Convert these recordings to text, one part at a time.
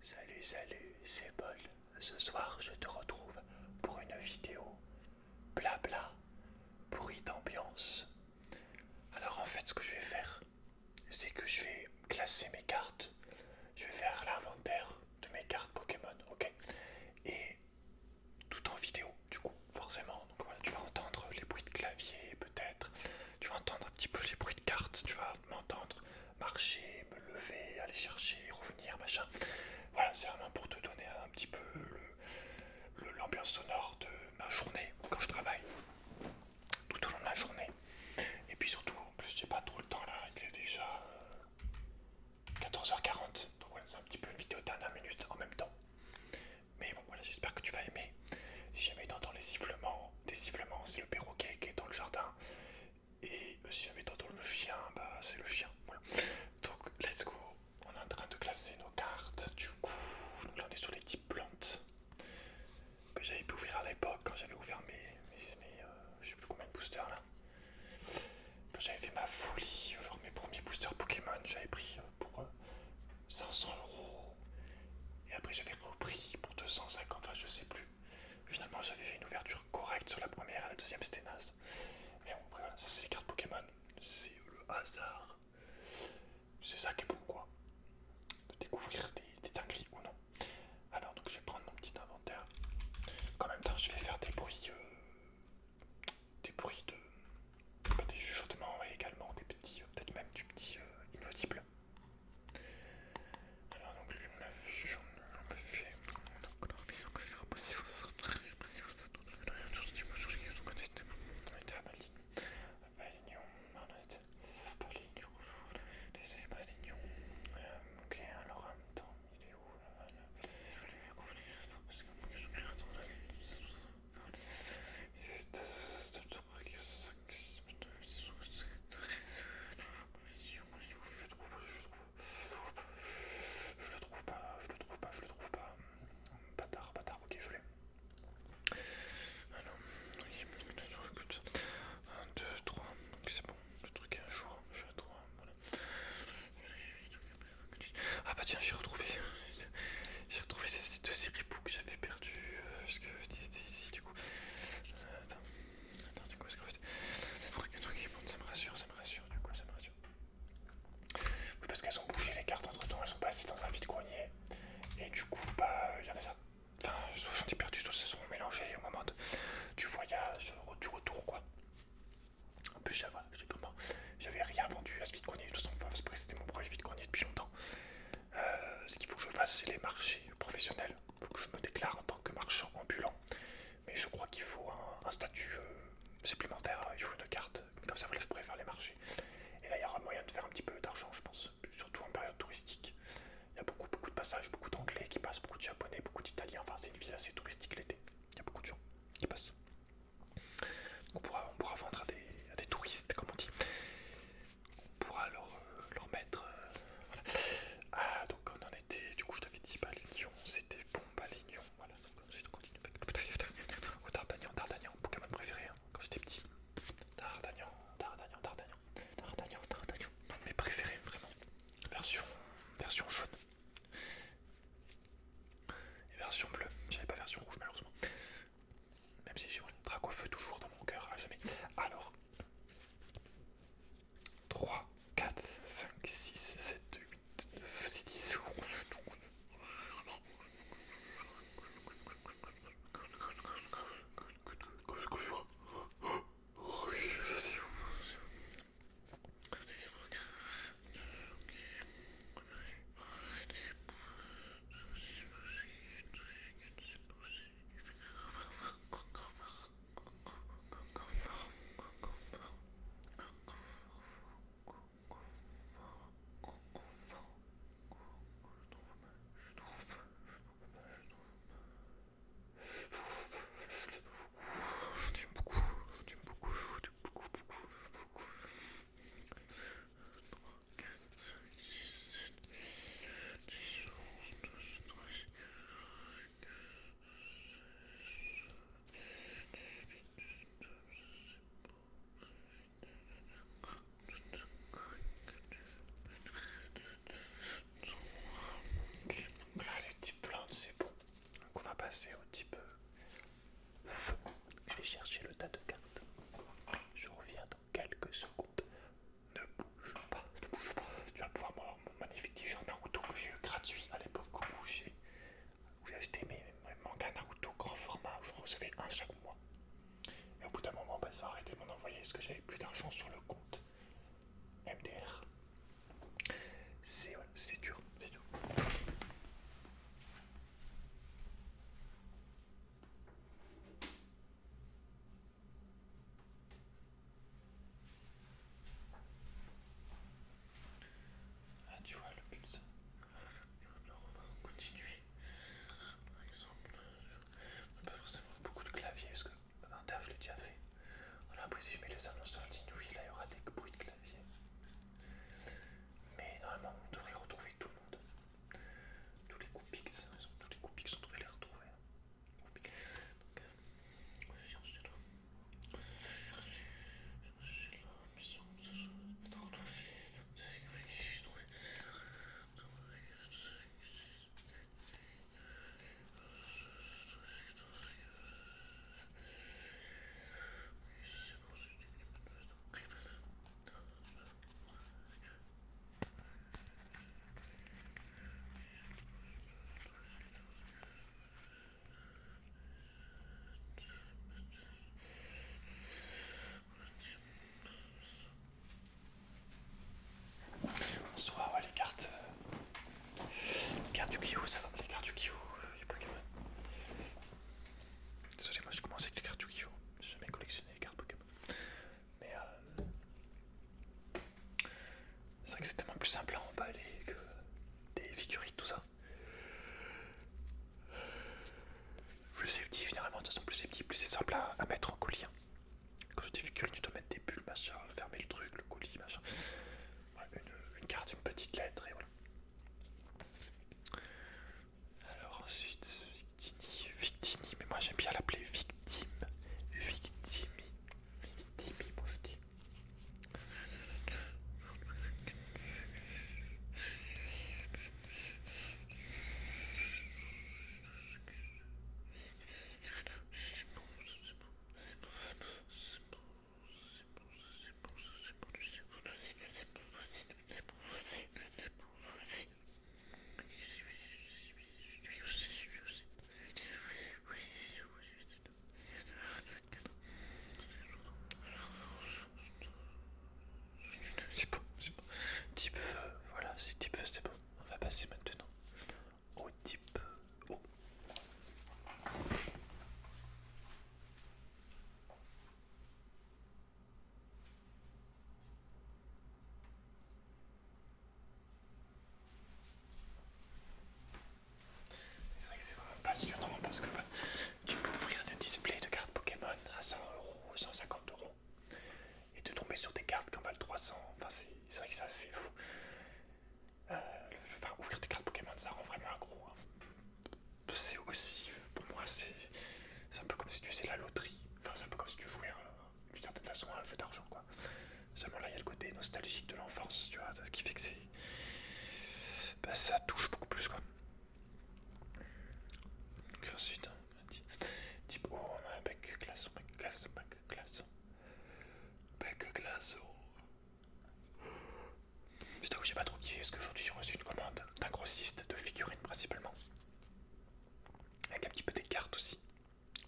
Salut, c'est Paul. Ce soir, je te retrouve pour une vidéo blabla, bruit d'ambiance. Alors en fait, ce que je vais faire, c'est que je vais classer mes cartes. Je vais faire l'inventaire de mes cartes Pokémon, ok? Et tout en vidéo, du coup, forcément. Donc voilà, tu vas entendre les bruits de clavier, peut-être. Tu vas entendre un petit peu les bruits de cartes. Tu vas m'entendre marcher, me lever, aller chercher, revenir, machin. Voilà, c'est vraiment pour te donner un petit peu l'ambiance sonore de ma journée quand je travaille, tout au long de la journée. Et puis surtout, en plus, j'ai pas trop le temps là, il est déjà 14h40. Donc voilà, c'est un petit peu une vidéo de dernière minute en même temps. Mais bon, voilà, j'espère que tu vas aimer. Si jamais t'entends les sifflements, des sifflements, c'est le perroquet qui est dans le jardin. Et si jamais t'entends le chien, bah c'est le chien. Voilà. Donc, let's go. On est en train de classer nos cartes. Du coup, là on est sur les types plantes que j'avais pu ouvrir à l'époque quand j'avais ouvert je sais plus combien de boosters là. Quand j'avais fait ma folie, genre mes premiers boosters Pokémon, j'avais pris pour 500 €. Et après j'avais repris pour 250, enfin je sais plus. Finalement j'avais fait une ouverture correcte sur la première et la deuxième c'était naze. Mais bon, après voilà, ça c'est les cartes Pokémon. C'est le hasard. C'est ça qui est bon quoi. De découvrir des dingueries ou non. Alors donc je vais prendre mon petit inventaire. En même temps je vais faire des bruits de, pas des chuchotements et également des petits, peut-être même du petit inaudible. Alors donc lui on l'a vu, j'en ai fait. Donc on a fait. On était à Malignon, on était à Malignon, des Malignon. Ok, alors en même temps, il est où là? Je le trouve pas. Bâtard, ok, je l'ai. Alors, oui, écoute. 1, 2, 3, donc c'est bon, le truc est à jour, je suis à 3, voilà. Ah bah tiens, j'ai retrouvé ces deux Siripoux que j'avais perdus, parce que c'était ici du coup. Attends, du coup, est-ce que le truc qui monte, ça me rassure, du coup, ça me rassure. Oui, parce qu'elles ont bougé les cartes entre temps, elles sont passées dans un vide-grenier. Et du coup, bah, il y en a certains. Enfin, soit j'en ai perdu, soit ça seront mélangés au moment du voyage, du retour, quoi. En plus, j'avais rien vendu à ce vide-grenier, de toute façon, parce que c'était mon premier vide-grenier depuis longtemps. Ce qu'il faut que je fasse, c'est les marchés professionnels. Il faut que je me déclare en tant que marchand ambulant. Mais je crois qu'il faut un statut supplémentaire, il faut une carte. Comme ça, voilà, je pourrais faire les marchés. Et là, il y aura moyen de faire un petit peu d'argent, je pense. Surtout en période touristique. Il y a beaucoup de passages, beaucoup d'anglais qui passent, beaucoup de japonais, beaucoup d'italiens. Enfin, c'est une ville assez touristique l'été. Il y a beaucoup de gens qui passent. On pourra vendre à des touristes, comme on dit. On pourra leur mettre. Voilà. Ah, donc on en était. Du coup, je t'avais dit Balignon, c'était bon, Balignon. Voilà, donc ensuite on continue avec. Oh, Dardagnan, Pokémon préféré hein, quand j'étais petit. Dardagnan. Mes préférés, vraiment. Version jaune. Et version bleue. J'avais pas version rouge, malheureusement. Même si au bout d'un moment, bah, ça a arrêté de m'en envoyer parce que j'avais plus d'argent sur le compte MDR. C'est dur, c'est dur. Ah, tu vois, le but, ça. Alors, on va continuer. Par exemple, pas forcément beaucoup de clavier parce que l'inter, je l'ai déjà fait. Voilà, après, si je mets les annonces en ligne, oui, là, il y aura des bruits de clavier. Mais normalement, on devrait retrouver tout le monde. Tous les coups Pix, tous les coups Pix, on devrait les retrouver. Donc, on va chercher là. On se trouvera les cartes. Les cartes du Kyo, ça va. Les cartes du Kyo, Pokémon. Désolé, moi j'ai commencé avec les cartes du Kyo. J'ai jamais collectionné les cartes Pokémon. Mais c'est vrai que c'est tellement plus simple à emballer que des figurines, tout ça. Plus c'est petit, généralement, de toute façon, plus c'est petit, plus c'est simple à mettre en colis. Hein. Quand j'ai des figurines, je dois mettre des bulles, machin, fermer le truc, le colis, machin. Voilà, une carte, une petite lettre, et voilà. Alors ensuite, Victini, mais moi j'aime bien l'appeler Victime. Victimi, bon je dis. C'est bon, c'est bon. Type feu, voilà, c'est type feu, c'est bon. On va passer maintenant au type eau. C'est vrai que c'est vraiment passionnant parce que tu peux ouvrir des displays de cartes Pokémon à 100 euros, 150 euros et te tomber sur des cartes qui en valent 300. Enfin, c'est vrai que c'est assez fou. Enfin, ouvrir des cartes Pokémon, ça rend vraiment accro. Hein. C'est aussi, pour moi, c'est un peu comme si tu faisais la loterie. Enfin, c'est un peu comme si tu jouais d'une certaine façon à un jeu d'argent, quoi. Seulement là, il y a le côté nostalgique de l'enfance, tu vois, ce qui fait que c'est. Bah, ça touche beaucoup plus, quoi. Donc, ensuite, type oh, bec glaçon, bec glaçon, bec glaçon. Bec glaçon. Je t'avoue, j'ai pas trop kiffé parce qu'aujourd'hui j'ai reçu une commande d'un grossiste de figurines principalement. Avec un petit peu des cartes aussi.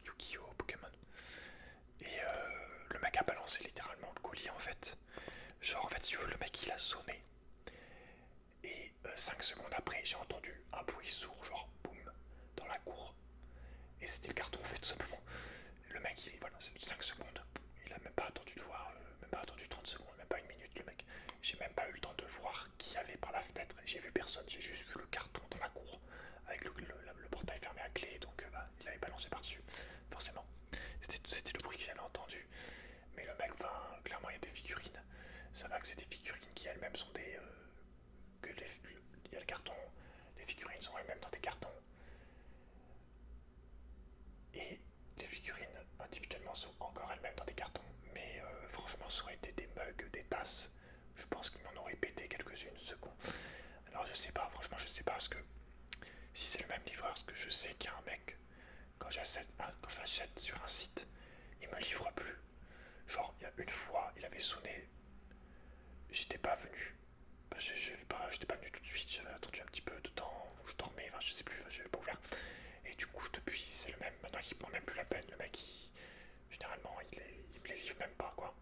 Yu-Gi-Oh! Pokémon. Et le mec a balancé littéralement le colis en fait. Genre en fait si tu veux le mec il a sonné. Et 5 secondes après j'ai entendu un bruit sourd genre boum dans la cour. Et c'était le carton en fait tout simplement. Le mec il est voilà 5 secondes. Il a même pas attendu de voir, même pas attendu 30 secondes, même pas une minute le mec. J'ai même pas eu le temps de voir qui y avait par la fenêtre. J'ai vu personne, j'ai juste vu le carton dans la cour avec le portail fermé à clé. Donc bah, il avait balancé par dessus. Forcément. C'était le bruit que j'avais entendu. Mais le mec, enfin, clairement il y a des figurines. Ça va que c'est des figurines qui elles-mêmes sont des. Il y a le carton. Les figurines sont elles-mêmes dans des cartons. Et les figurines individuellement sont encore elles-mêmes dans des cartons. Mais franchement, ça aurait été des mugs, des tasses. Je pense qu'il m'en aurait pété quelques-unes, ce con. Alors je sais pas, franchement, je sais pas parce que si c'est le même livreur, parce que je sais qu'il y a un mec, quand j'achète sur un site, il me livre plus. Genre, il y a une fois, il avait sonné, j'étais pas venu. J'étais pas venu tout de suite, j'avais attendu un petit peu de temps, où je dormais, enfin je sais plus, enfin, j'avais pas ouvert. Et du coup, depuis, c'est le même. Maintenant, il prend même plus la peine. Le mec, généralement, il est même pas quoi.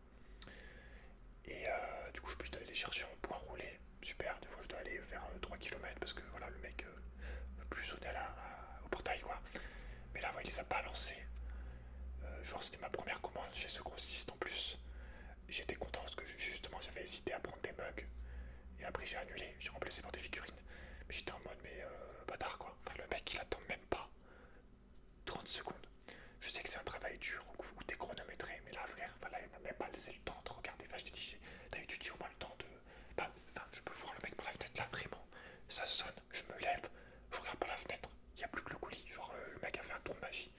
Et du coup je peux juste aller les chercher en point roulé, super, des fois je dois aller faire 3 km parce que voilà le mec veut plus sonner au portail quoi. Mais là ouais, il les a balancés. Genre c'était ma première commande chez ce grossiste en plus. J'étais content parce que justement j'avais hésité à prendre des mugs. Et après j'ai annulé, j'ai remplacé par des figurines. Mais j'étais en mode mais bâtard quoi. Enfin le mec il attend même pas 30 secondes. Je sais que c'est un travail dur où t'es chronométré, mais là frère, enfin là il m'a même pas laissé le temps de regarder. Enfin je t'ai dit, d'habitude j'ai au moins le temps de. Bah, enfin je peux voir le mec par la fenêtre là vraiment. Ça sonne, je me lève, je regarde par la fenêtre, il n'y a plus que le coulis. Genre le mec a fait un tour de magie.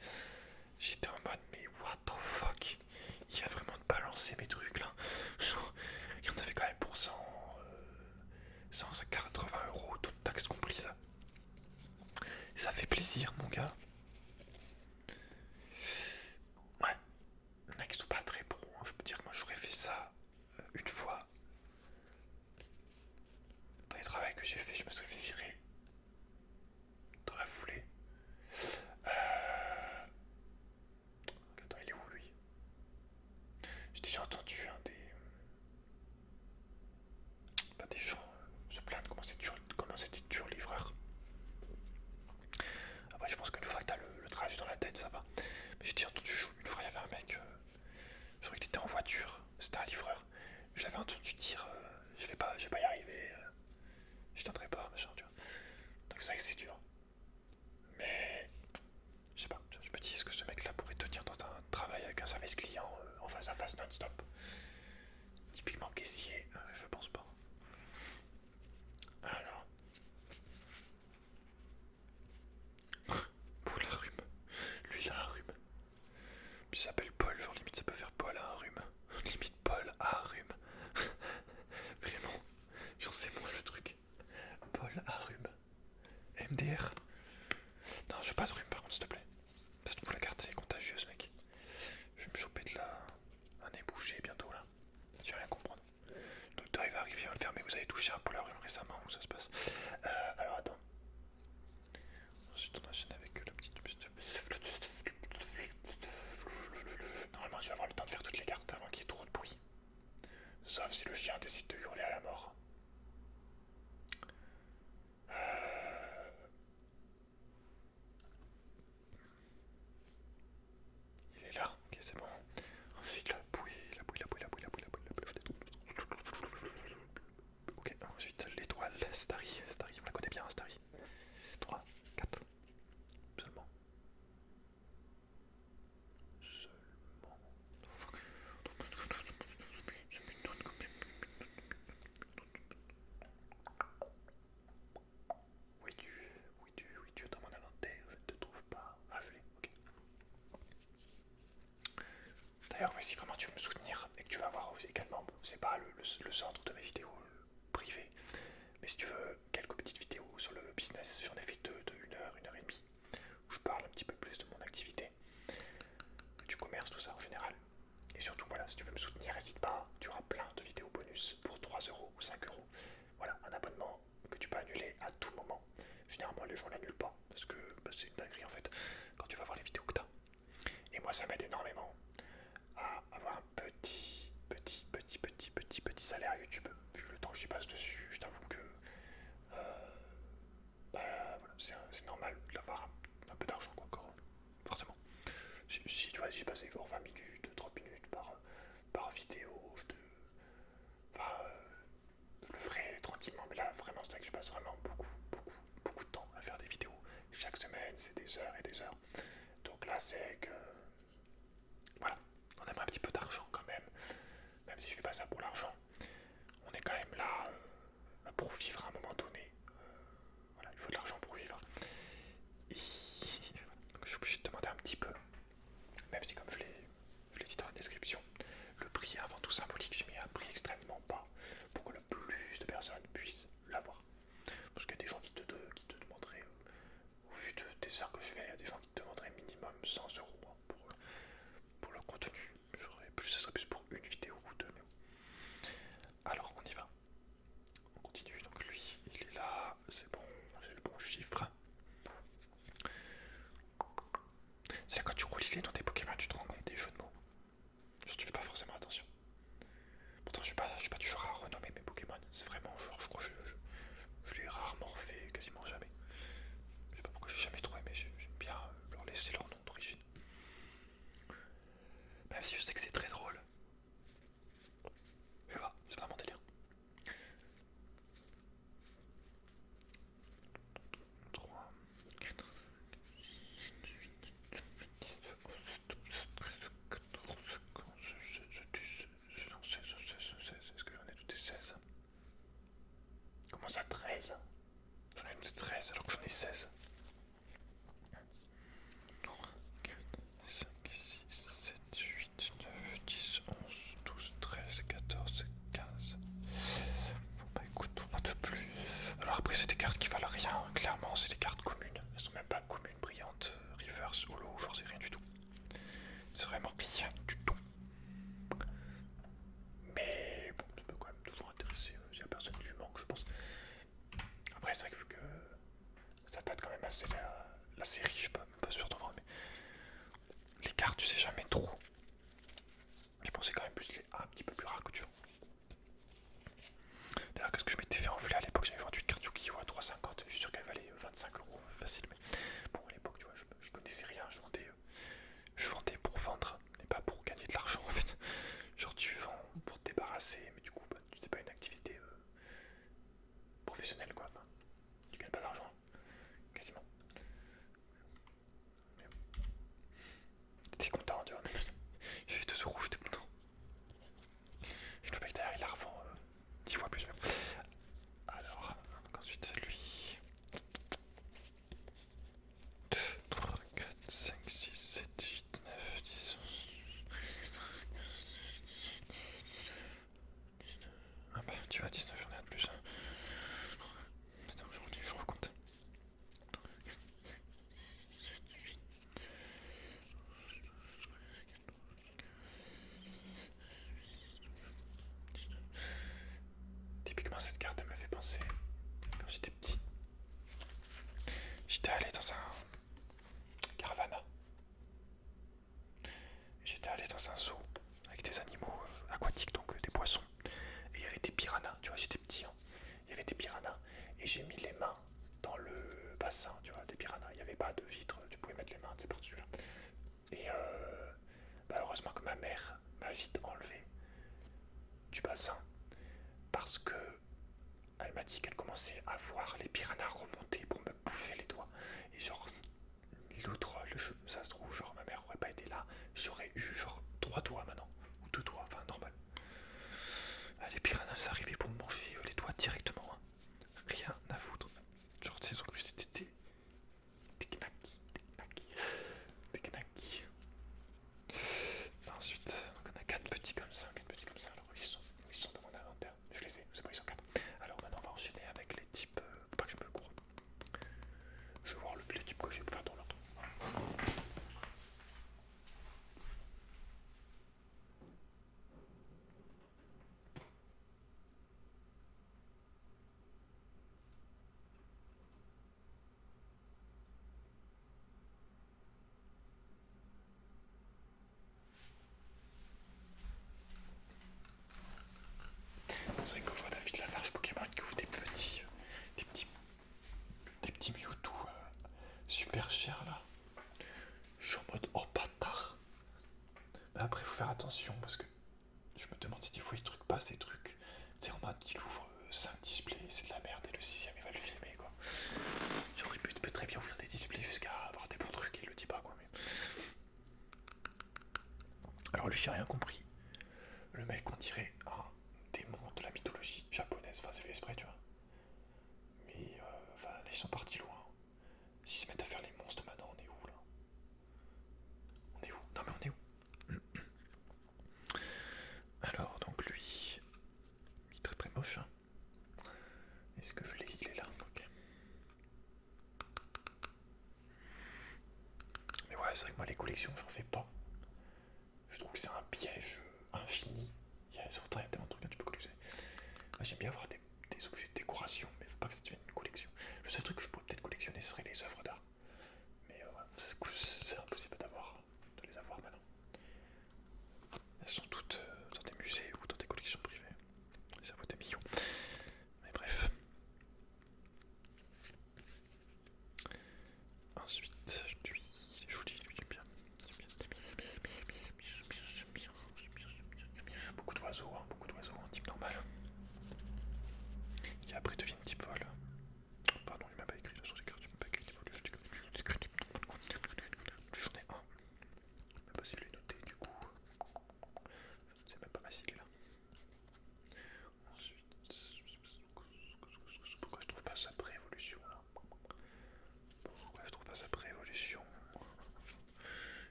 J'étais en mode mais what the fuck. Il a vraiment balancé mes trucs là. Genre, il y en avait quand même pour 180 €, toutes taxes comprises. Ça fait plaisir mon gars. Ouais, les mecs sont pas très pros, hein. Je peux dire que moi j'aurais fait ça une fois. Dans les travaux que j'ai fait, je me serais fait virer dans la foulée. Attends, il est où lui? J'ai déjà entendu pas des gens se plaindre comment c'était dur livreur. Après je pense qu'une fois que t'as le trajet dans la tête ça va. Mais j'ai déjà entendu une fois il y avait un mec, je crois qu'il était en voiture, c'était un livreur. J'avais entendu dire je vais pas y arriver, je tenterai pas, machin, tu vois. Donc c'est vrai que c'est dur. Mais je sais pas, je me dis est-ce que ce mec là pourrait tenir dans un travail avec un service client en face à face non-stop. Typiquement caissier, je pense pas. Alors, pour la rhume. Lui il a un rhume. Puis il s'appelle Paul, genre limite ça peut faire Paul a un rhume. Limite Paul a un rhume. Vraiment, j'en sais moins le truc. Paul a un rhume. MDR. Non, je veux pas de rhume par contre, s'il te plaît. Ça se trouve la carte est contagieuse, mec. Je vais me choper de la. Un nez bouché bientôt là. Je vais rien comprendre. Le docteur il va arriver à me faire, mais vous avez touché un peu la rhume récemment, où ça se passe? Alors attends. Ensuite on enchaîne avec la petite. Normalement je vais avoir le temps de faire toutes les cartes avant qu'il y ait trop de bruit. Sauf si le chien décide de hurler à la mort. Il est là, ok c'est bon. Ensuite la bouée, la bouée, la bouée, la bouée, la bouée, la bouée, la bouée. Ok, ensuite l'étoile, Starry, Starry, on la connaît bien, Starry. 3, 4, seulement. Seulement. Oui, tu es dans mon inventaire, je ne te trouve pas. Ah, je l'ai, ok. D'ailleurs, si vraiment tu veux me soutenir et que tu vas voir aussi également, bon, c'est pas le centre de mes vidéos privées, mais si tu veux quelques petites vidéos sur le business, j'en ai fait deux de 1 heure et demie, où je parle un petit peu plus de mon activité, du commerce, tout ça en général. Et surtout, voilà, si tu veux me soutenir, n'hésite pas, tu auras plein de vidéos bonus pour 3 € ou 5 €. Voilà, un abonnement que tu peux annuler à tout moment. Généralement, les gens l'annulent pas, parce que bah, c'est une dinguerie en fait, quand tu vas voir les vidéos que tu as. Et moi, ça m'aide énormément à avoir un petit salaire YouTube. Vu le temps que j'y passe dessus, je t'avoue que bah, voilà, c'est normal d'avoir un peu d'argent, quoi, encore, forcément. Si tu vois, si je passais genre 20 minutes, 30 minutes par vidéo, enfin, je le ferais tranquillement. Mais là, vraiment, c'est vrai que je passe vraiment beaucoup de temps à faire des vidéos. Chaque semaine, c'est des heures et des heures. Donc là, c'est que voilà, on aimerait un petit peu d'argent quand même si je fais pas ça pour l'argent, on est quand même là pour vivre à un moment donné. Voilà, il faut de l'argent pour vivre. Et voilà, donc je suis obligé de demander un petit peu, même si comme je l'ai dit dans la description, le prix est avant tout symbolique, j'ai mis un prix extrêmement bas pour que le plus de personnes puissent l'avoir. Parce qu'il y a des gens qui te demanderaient, au vu des heures que je fais, il y a des gens qui te demanderaient minimum 100 € Même si je sais que c'est très drôle. Mais voilà, c'est pas mon délire. 3, 4, 8, 9, 10, 11, 12, 13, 14, 15, 16, 17, 16, 16. Est-ce que j'en ai noté 16? Comment ça 13? J'en ai noté 13 alors que j'en ai 16. 3, 4, 5, 6, 7, 8, 9, 10, 11, 12, 13, 14, 15. Bon bah écoute, trois de plus. Alors après c'est des cartes qui valent rien, clairement c'est des cartes communes. Elles sont même pas communes, brillantes, reverse, holo, genre c'est rien du tout. C'est vraiment rien du tout. Mais bon, ça peut quand même toujours intéresser si la personne lui manque, je pense. Après c'est vrai que vu que ça date quand même assez la série, je suis pas, même pas sûr d'en voir, mais les cartes tu sais jamais trop. Je pensais quand même plus les un petit peu plus rares que tu vois. D'ailleurs, qu'est-ce que je m'étais fait enfler à l'époque? J'avais vendu une carte Yu-Gi-Oh! À 3,50. Je suis sûr qu'elle valait 25 € facile. Mais bon, à l'époque, tu vois, je connaissais rien. Je vendais pour vendre et pas pour gagner de l'argent en fait. Genre, tu vends pour te débarrasser, mais du coup, bah, c'est pas une activité professionnelle quoi. Enfin, tu gagnes pas d'argent, quasiment. T'es content, tu vois. J'ai 2 € j'étais content. Et le mec derrière, il la revend 10 fois plus même. Alors, donc ensuite, lui. 2, 3, 4, 5, 6, 7, 8, 9, 10, 11. Ah bah, tu vois, 19, j'en ai un de plus. Attends, je recompte. Typiquement, cette carte, elle m'a fait penser quand j'étais petit. J'étais allé dans un Caravana. J'étais allé dans un zoo avec des animaux aquatiques, donc des poissons. Et il y avait des piranhas, tu vois, j'étais petit. Hein. Il y avait des piranhas. Et j'ai mis les mains dans le bassin, tu vois, des piranhas. Il n'y avait pas de vitre, tu pouvais mettre les mains, c'est par-dessus là. Et malheureusement que ma mère m'a vite enlevé du bassin parce que elle m'a dit qu'elle commençait à voir les piranhas remonter pour me bouffer les doigts. Et genre, l'autre, ça se trouve, genre ma mère aurait pas été là, j'aurais eu genre 3 doigts maintenant, ou 2 doigts, enfin normal. Les piranhas, ça arrivait pour me manger les doigts directement, hein. Rien à foutre. Genre, tu sais, ils ont cru que c'était des knackis, des knackis. Ensuite, donc on a 4 petits comme ça, 4 petits comme ça. Alors, ils sont dans mon inventaire. Je les ai, c'est pas, ils sont 4. Alors maintenant, on va enchaîner avec les types. Faut pas que je me cours. Je vais voir le type que j'ai pour faire dans l'ordre. C'est vrai que quand je vois David Lafarge Pokémon qui ouvre des petits Mewtwo super chers là, je suis en mode oh bâtard. Mais après, faut faire attention parce que je me demande si des fois il truc pas ces trucs. Tu sais, en mode il ouvre 5 displays, c'est de la merde et le 6ème il va le filmer quoi. Genre, il peut très bien ouvrir des displays jusqu'à avoir des bons trucs, il le dit pas quoi. Mais... Alors, lui, j'ai rien compris. Le mec, on dirait un démon de la mythologie japonaise. Enfin, c'est fait exprès, tu vois. Mais enfin, là, ils sont partis loin. S'ils se mettent à faire les monstres maintenant, on est où là? On est où? Non, mais on est où? Alors, donc lui, il est très très moche. Hein. Est-ce que je l'ai? Il est là, ok. Mais ouais, c'est vrai que moi, les collections, j'en fais pas. Je trouve que c'est un piège infini. Il y a tellement de trucs que tu peux collectionner. Moi, j'aime bien avoir des objets de décoration, mais faut pas que ça devienne une collection. Le seul truc que je pourrais peut-être collectionner serait les œuvres d'art. Mais c'est impossible de les avoir maintenant. Elles sont toutes dans des musées ou dans des collections privées. Ça vaut des millions. Mais bref. Ensuite, lui, il est joli, lui, j'aime bien.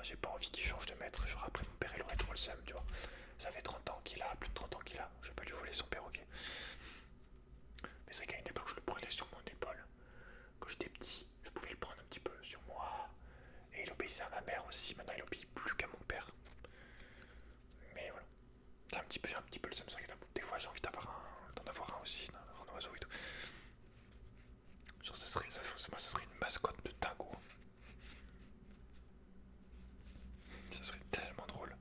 j'ai pas envie qu'il change de maître. Genre après mon père il aurait trop le seum, tu vois. Ça fait 30 ans qu'il a, plus de 30 ans qu'il a. Je vais pas lui voler son perroquet. Mais c'est qu'à une époque je le prenais sur mon épaule. Quand j'étais petit, je pouvais le prendre un petit peu sur moi. Et il obéissait à ma mère aussi. Maintenant il obéit plus qu'à mon père. Mais voilà. J'ai un petit peu le seum. Des fois j'ai envie d'en avoir un aussi, un oiseau et tout. Genre ça serait une mascotte de dingo. Ça serait tellement drôle.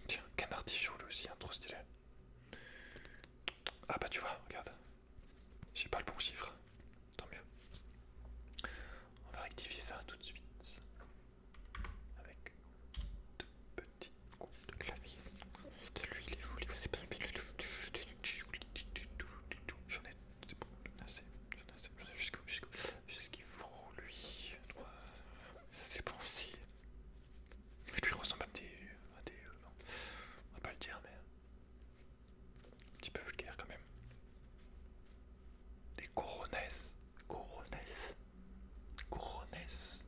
Tiens, canard tichou lui aussi, hein, trop stylé. Ah bah tu vois, regarde. J'ai pas le bon chiffre. Tant mieux. On va rectifier ça tout de suite. Avec deux petits coups de clavier. Lui il est joli. J'en ai. C'est bon, j'en ai assez. Jusqu'il faut lui. C'est bon aussi. Lui ressemble à des non, on va pas le dire, mais un petit peu vulgaire quand même. Des coronesses. Coronesses. Coronesses.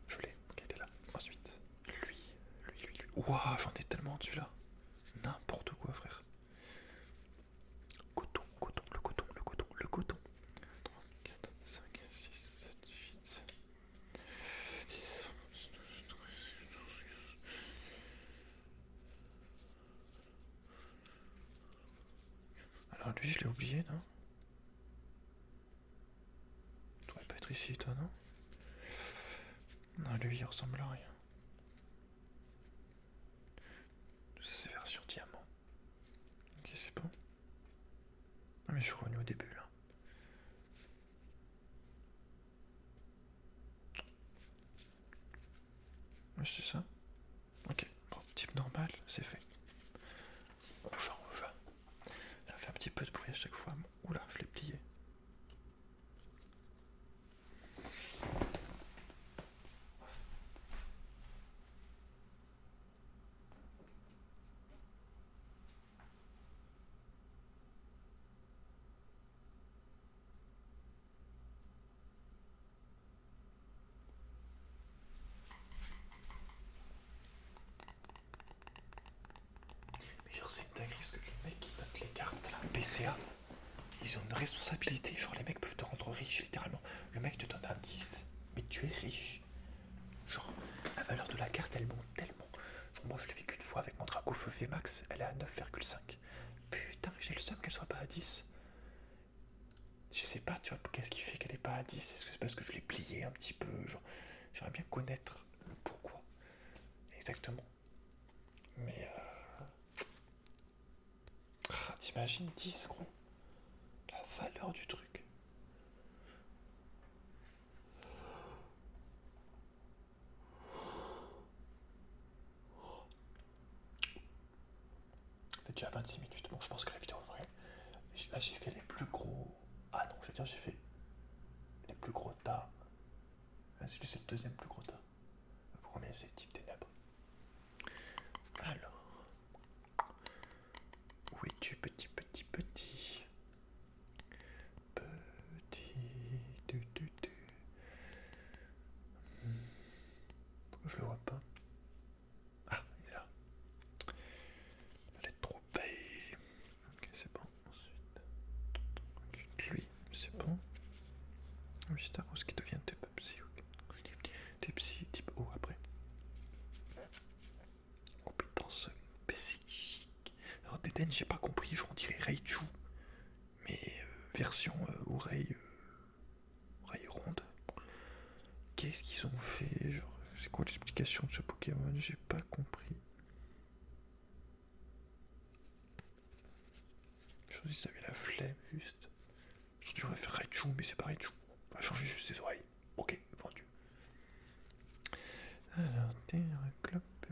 Je l'ai. Ok, il est là. Ensuite, lui. Ouah, j'en ai tellement dessus là. N'importe quoi, frère. Coton, coton, le coton, le coton, le coton. 3, 4, 5, 6, 7, 8. Alors lui, je l'ai oublié, non? Il devrait pas être ici, toi, non? Non, lui, il ressemble à rien. Ça, c'est version diamant. Ok, c'est bon. Ah, mais je suis revenu au début, là. Ouais, c'est ça. Ok, bon, type normal, c'est fait. On change. Ça fait un petit peu de bruit à chaque fois. Oula, je l'ai plié. Mais genre, c'est une dinguerie parce que les mecs qui notent les cartes, là, PCA, ils ont une responsabilité. Genre, les mecs peuvent te rendre riche, littéralement. Le mec te donne un 10, mais tu es riche. Genre, la valeur de la carte, elle monte tellement. Genre, moi, je l'ai fait qu'une fois avec mon Draco Feu VMAX, elle est à 9,5. Putain, j'ai le seum qu'elle soit pas à 10. Je sais pas, tu vois, qu'est-ce qui fait qu'elle est pas à 10? Est-ce que c'est parce que je l'ai pliée un petit peu? Genre, j'aimerais bien connaître le pourquoi. Exactement. Mais t'imagines 10 gros? La valeur du truc. Ça fait déjà 26 minutes. Bon, je pense que la vidéo est vraie. Là, j'ai fait les plus gros. Ah non, je veux dire, j'ai fait les plus gros tas. C'est le deuxième plus gros tas. Le premier, c'est Type Ténèbres. Alors, où es-tu, petit, petit, petit? Petit. Je le vois pas. Ah, il est là. Il est trop bête. Ok, c'est bon. Ensuite, lui, c'est bon. Oui, Staros qui devient type psy. Type psy, type O après. Compétence psychique. Alors, Deden, j'ai pas compris. Je dirais Raichu. Mais version oreille ronde. Qu'est-ce qu'ils ont fait? Genre, c'est quoi l'explication de ce Pokémon? J'ai pas compris. Je me dis ça avait la flemme juste. Je devrais faire Raichu, mais c'est pas Raichu. On va changer juste ses oreilles. Ok, vendu. Alors, terre, clope.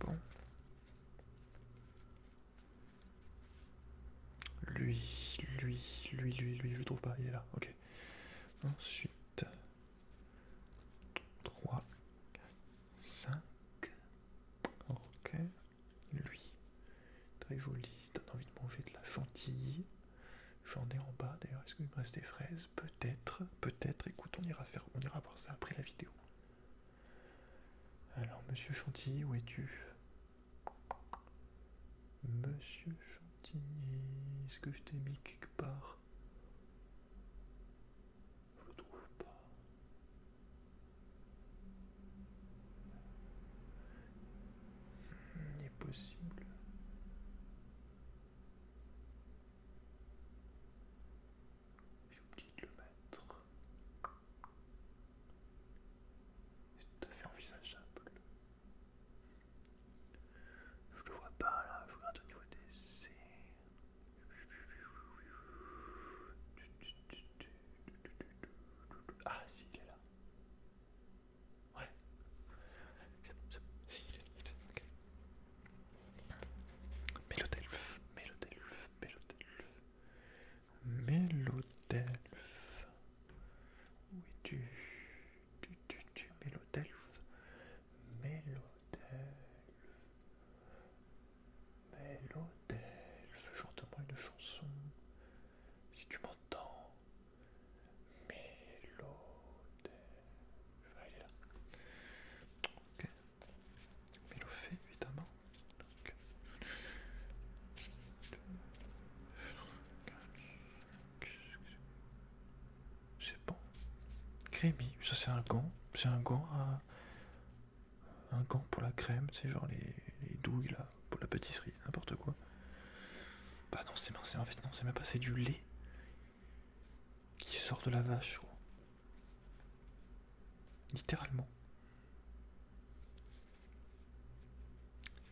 Bon. Je le trouve pas, il est là, ok. Ensuite, 3, 4, 5. Ok. Lui, très joli, donne envie de manger de la chantilly. reste des fraises. Peut-être. Écoute, on ira voir ça après la vidéo. Alors, monsieur Chantilly, où es-tu? Monsieur Chantilly, est-ce que je t'ai mis quelque part? Je le trouve pas. Il est possible. J'ai oublié de le mettre. C'est tout à fait envisageable. Je le vois pas là, je regarde au niveau des C. Ah si, il est là. Ouais. C'est bon. Il est. Ok. Mélodelphe. Où es-tu? Mélodelphe. Chante-moi une chanson. Si tu m'entends. Mélodelphe. Ah, il est là. Ok. Mélofée, évidemment. Donc. C'est bon. Crémy, ça c'est un gant. C'est un gant à. Un gant pour la crème, c'est genre les douilles là, pour la pâtisserie, n'importe quoi. Bah non, en fait, non, c'est même pas, c'est du lait qui sort de la vache, gros. Littéralement.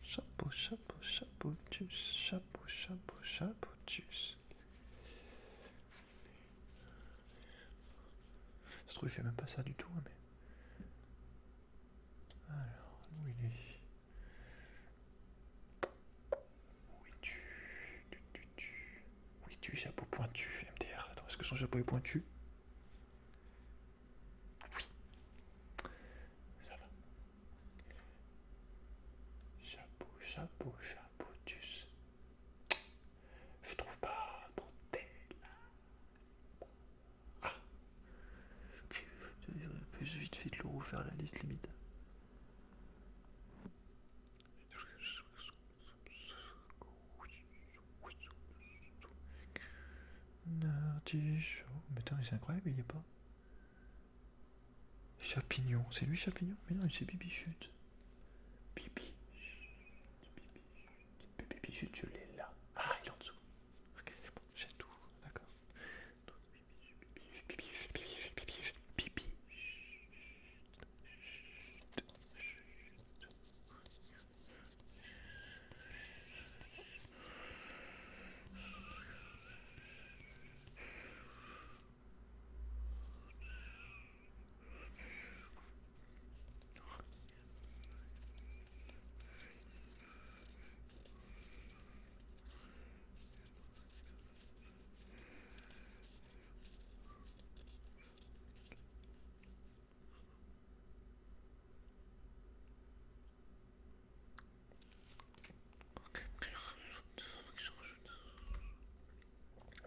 Chapeautus. Ça se trouve, il fait même pas ça du tout, mais. Alors, où il est? Où es-tu, chapeau pointu, MDR. Attends, est-ce que son chapeau est pointu? Oui. Ça va. Chapeautus. Je trouve pas. Bordel. Ah. J'aurais plus vite fait de le refaire la liste limite. Artichaut. Mais attends, mais c'est incroyable, il y est pas. Chapignon, c'est lui Chapignon? Mais non, c'est Bibichute. Bibichute, je l'ai là. Ah, il est en dessous. Ok, c'est bon, j'ai tout, d'accord. Bibi.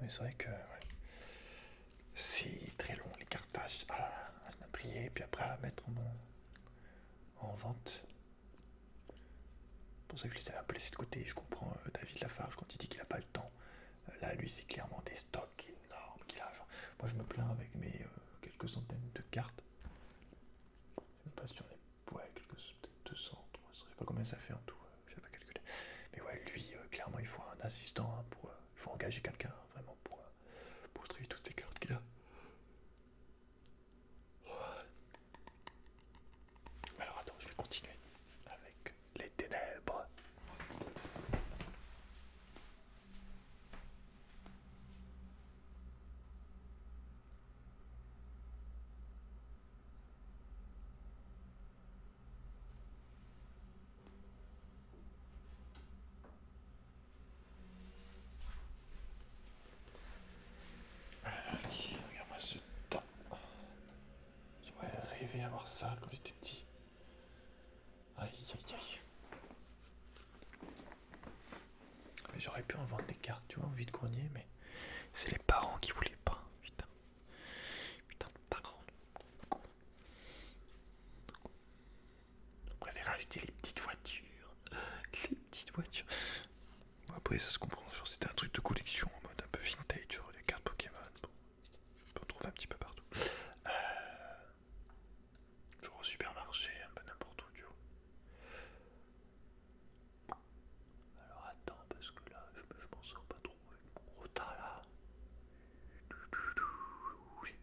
Mais c'est vrai que ouais, c'est très long les cartages à trier, puis après à mettre en vente. C'est pour ça que je les avais un peu laissés de côté. Je comprends David Lafarge quand il dit qu'il n'a pas le temps. Là, lui, c'est clairement des stocks énormes qu'il a. Genre, moi, je me plains avec mes quelques centaines de cartes. Je ne sais pas si j'en ai. Ouais, peut-être 200, 300. Je sais pas combien ça fait en tout. Je sais pas calculer. Mais ouais, lui, clairement, il faut un assistant. Hein, il faut engager quelqu'un vraiment pour trier toutes ces cartes qu'il a. Alors attends, je vais continuer avec les ténèbres. Allez, regarde-moi ce temps. J'aurais rêvé avoir ça quand j'étais petit. Aïe aïe aïe. Mais j'aurais pu en vendre des cartes, tu vois, en vide-grenier, mais c'est les parents qui voulaient pas, putain. acheter les petites voitures. Les petites voitures. Bon, après, ça se comprend. Genre, c'était un truc de collection en mode un peu vintage, genre les cartes Pokémon. Bon, on peut en trouver un petit peu partout. Genre au supermarché, un peu n'importe où, tu vois. Alors attends, parce que là, je m'en sors pas trop avec mon gros tas là. Oui.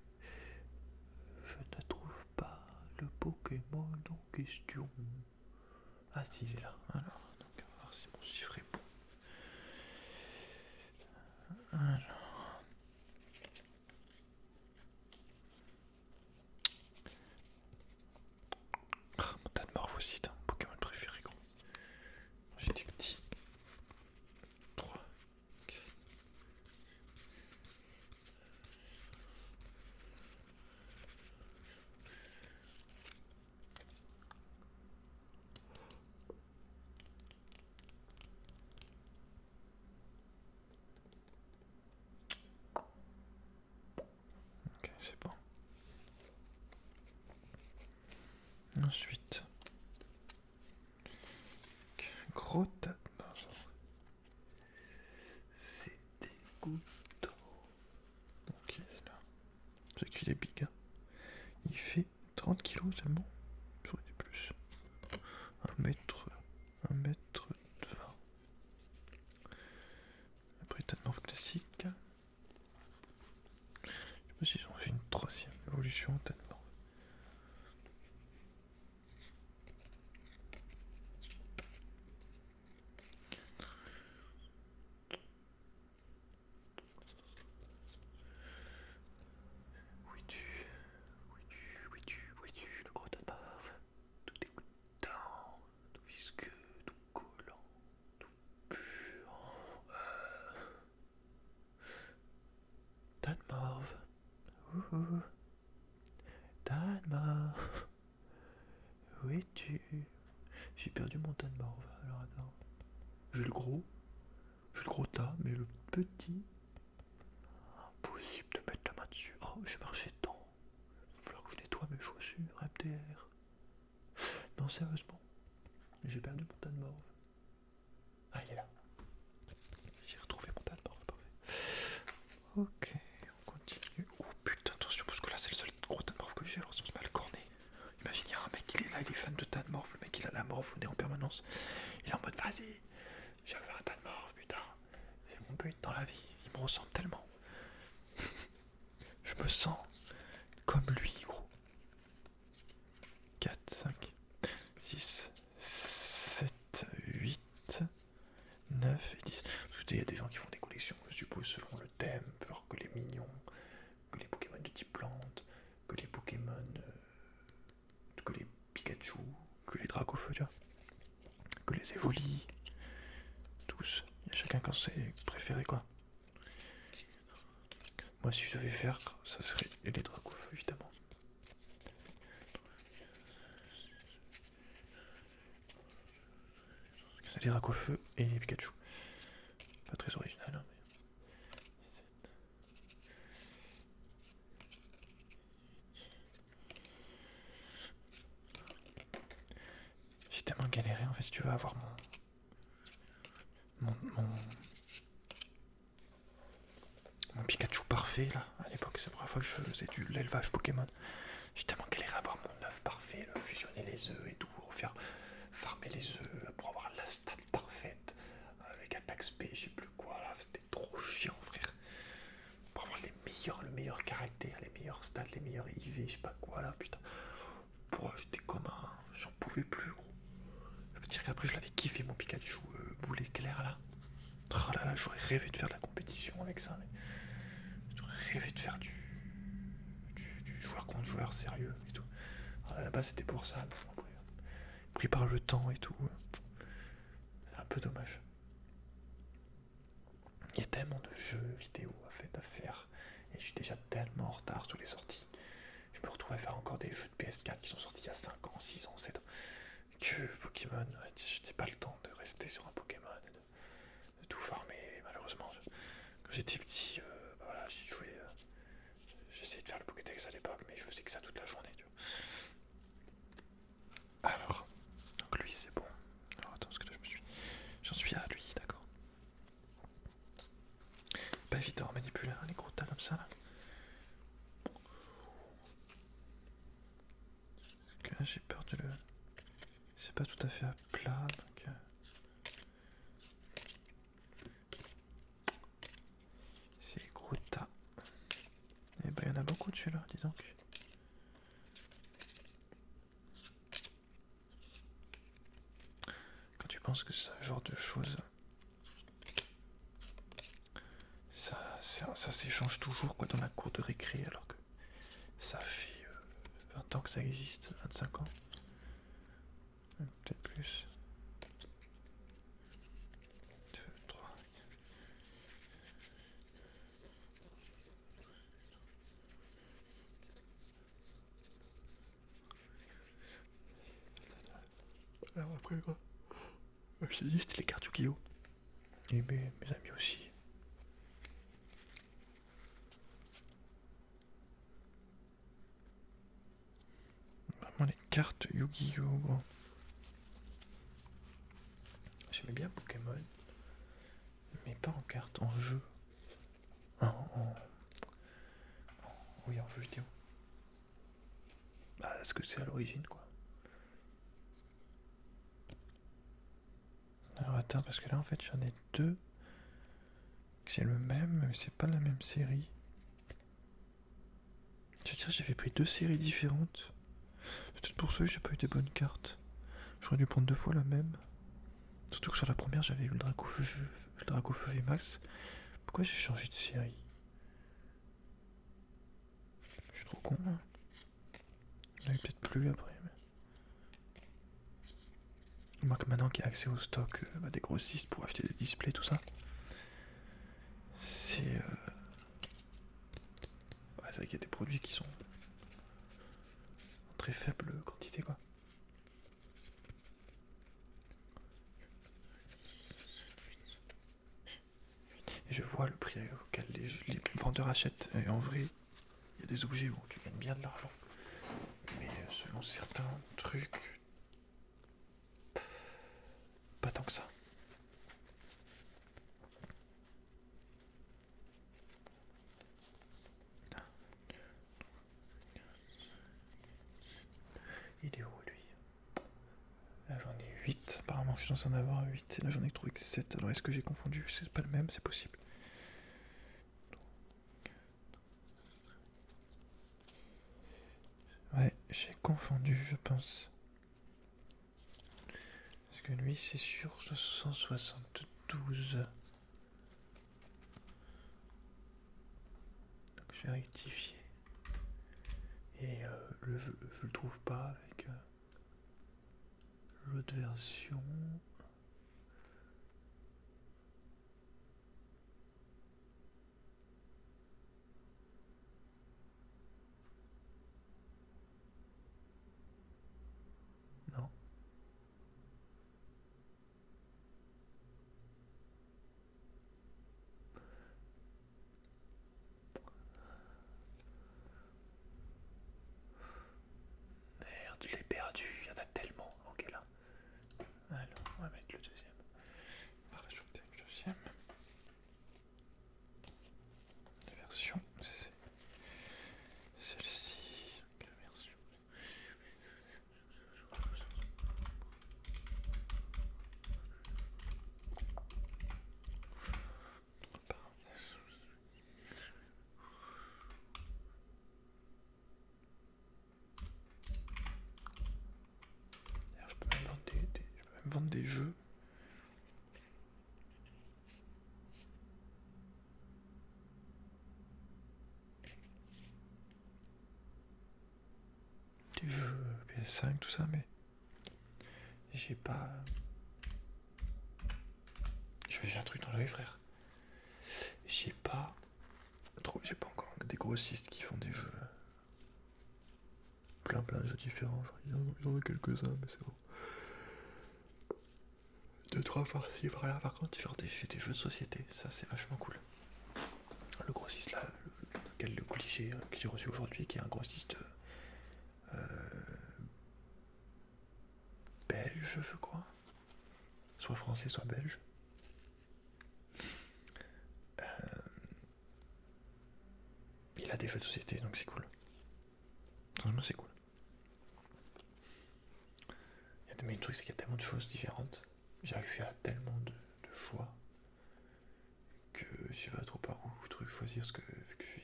Je ne trouve pas le Pokémon en question. Ah si, il est là. Alors, donc, on va voir si mon chiffre est bon. Alors. Oh, mon Tadmorph aussi, c'est mon Pokémon préféré, gros. J'étais petit. 3. Ok, c'est bon. Ensuite, gros Tadmorph. C'est dégoûtant. Donc il est là. C'est qu'il est big. Hein. Il fait 30 kilos seulement. J'aurais dit plus. 1 mètre 20. Après Tadmorph classique. Je sais pas s'ils ont fait une troisième évolution Tadmorph. Oui, tu, le gros Tadmorph. Tout dégoûtant, tout visqueux, tout collant, tout pur. Tadmorph. Ouh. Tadmorph. Où es-tu? J'ai perdu mon Tadmorph. Alors attends. J'ai le gros tas, mais le petit. Impossible de mettre la main dessus. Oh, j'ai marché dedans. Il va falloir que je nettoie mes chaussures, MDR. Non, sérieusement. J'ai perdu mon Tadmorph. Ah, il est là. J'ai retrouvé mon Tadmorph, parfait. Ok, on continue. Oh putain, attention, parce que là, c'est le seul gros Tadmorph que j'ai, alors si on se met à le corner. Imagine, il y a un mec, il est là, il est fan de Tadmorph. Le mec, il a la morph en permanence. Il est en mode, vas-y, je veux un Tadmorph, putain. C'est mon but dans la vie. Il me ressemble tellement. Je me sens comme lui, gros. 4, 5, 6, 7, 8, 9 et 10. Parce qu'il y a des gens qui font des collections, je suppose, selon le thème, genre que les mignons, que les Pokémon de type plante, que les Pokémon, que les Pikachu, que les Dracofeu, tu vois, que les Evoli, tous. Il y a chacun quand c'est préféré, quoi. Moi, si je devais faire, ça serait les Dracofeu, évidemment. Les Dracofeu et les Pikachu. Pas très original, hein, mais... J'ai tellement galéré, en fait, si tu veux avoir mon Pikachu parfait, là, à l'époque, c'est la première fois que je faisais de l'élevage Pokémon. J'ai tellement galéré à avoir mon œuf parfait, fusionner les œufs et tout, refaire farmer les œufs pour avoir la stat parfaite, avec attaque spé, je sais plus quoi, là, c'était trop chiant, frère. Pour avoir le meilleur caractère, les meilleurs stats, les meilleurs IV, je sais pas quoi, là, putain. J'étais comme un... J'en pouvais plus, gros. Je veux dire qu'après, je l'avais kiffé, mon Pikachu boulet clair, là. Oh là là, j'aurais rêvé de faire de la compétition avec ça, mais... J'aurais rêvé de faire du joueur contre joueur sérieux et tout. À la base, c'était pour ça, mais bon, après, pris par le temps et tout. C'est un peu dommage. Il y a tellement de jeux vidéo à faire et je suis déjà tellement en retard sur les sorties. Je me retrouve à faire encore des jeux de PS4 qui sont sortis il y a 5 ans, 6 ans, 7 ans. Que Pokémon, je n'ai pas le temps de rester sur un Pokémon et de tout farmer. Malheureusement, quand j'étais petit, voilà, j'y jouais. J'essayais de faire le Pokédex à l'époque, mais je faisais que ça toute la journée. Tu vois. Alors, donc lui ça là. Parce que là j'ai peur de le... C'est pas tout à fait à plat donc... C'est gros tas. Et bah il y en a beaucoup dessus là, dis donc. Quand tu penses que ce genre de choses... Ça s'échange toujours quoi dans la cour de récré alors que ça fait 20 ans que ça existe, 25 ans. Peut-être plus. 2, 3. Alors après quoi? Je t'ai dit c'était les cartes Yu-Gi-Oh! Et mes amis aussi. Vraiment les cartes Yu-Gi-Oh! Gros. J'aimais bien Pokémon, mais pas en carte, en jeu. Oui, en jeu vidéo. Bah, ce que c'est à l'origine, quoi. Alors attends, parce que là, en fait, j'en ai deux. C'est le même, mais c'est pas la même série. Je veux dire, j'avais pris deux séries différentes. C'est peut-être pour ça que j'ai pas eu des bonnes cartes. J'aurais dû prendre deux fois la même. Surtout que sur la première, j'avais eu le Dracofeu VMAX. Pourquoi j'ai changé de série? Je suis trop con, hein. Il avait peut-être plus après. Moi, que maintenant qu'il y a accès au stock des grossistes pour acheter des displays, tout ça, c'est. Ouais, c'est vrai qu'il y a des produits qui sont en très faible quantité, quoi. Et je vois le prix auquel les vendeurs achètent. Et en vrai, il y a des objets où tu gagnes bien de l'argent. Mais selon certains trucs, pas tant que ça. Il est où lui? Là j'en ai 8. Apparemment je suis censé en avoir 8. Et là j'en ai trouvé que 7. Alors est-ce que j'ai confondu? C'est pas le même, c'est possible. Ouais, j'ai confondu, je pense. Parce que lui c'est sur 172. Donc je vais rectifier. Et le jeu, je le trouve pas avec l'autre version. Non. Merde, je l'ai perdu, il y en a tellement. Ok là. Alors, on va mettre le deuxième. On va rajouter le deuxième. La version, c'est celle-ci. La version. D'ailleurs, je peux même vendre des jeux. Des jeux PS5, tout ça, mais j'ai pas. Je vais faire un truc dans l'œil, frère. J'ai pas encore des grossistes qui font des jeux. Plein de jeux différents. Genre, il y en a quelques-uns, mais c'est bon. 2-3 farcis, voilà. Par contre, j'ai des jeux de société. Ça, c'est vachement cool. Le grossiste là, le colis que j'ai reçu aujourd'hui, qui est un grossiste belge, je crois. Soit français, soit belge. des jeux de société, donc c'est cool. Franchement, c'est cool. Mais le truc, c'est qu'il y a tellement de choses différentes. J'ai accès à tellement de choix que je sais pas trop par où truc choisir. Parce que vu que je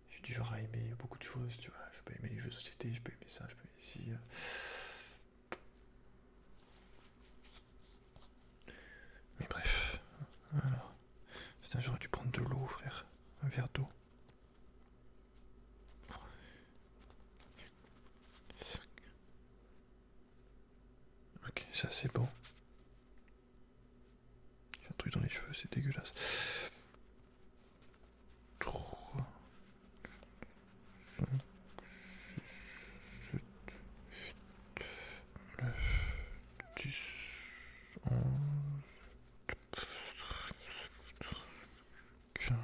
suis du genre à aimer beaucoup de choses, tu vois. Je peux aimer les jeux de société, je peux aimer ça, je peux aimer ci. Mais bref. Alors. Putain, j'aurais dû prendre de l'eau, frère. Un verre d'eau. Ok, ça c'est bon. J'ai un truc dans les cheveux, c'est dégueulasse. 3, 5, 6, 7, 8, 9, 10, 11, 15.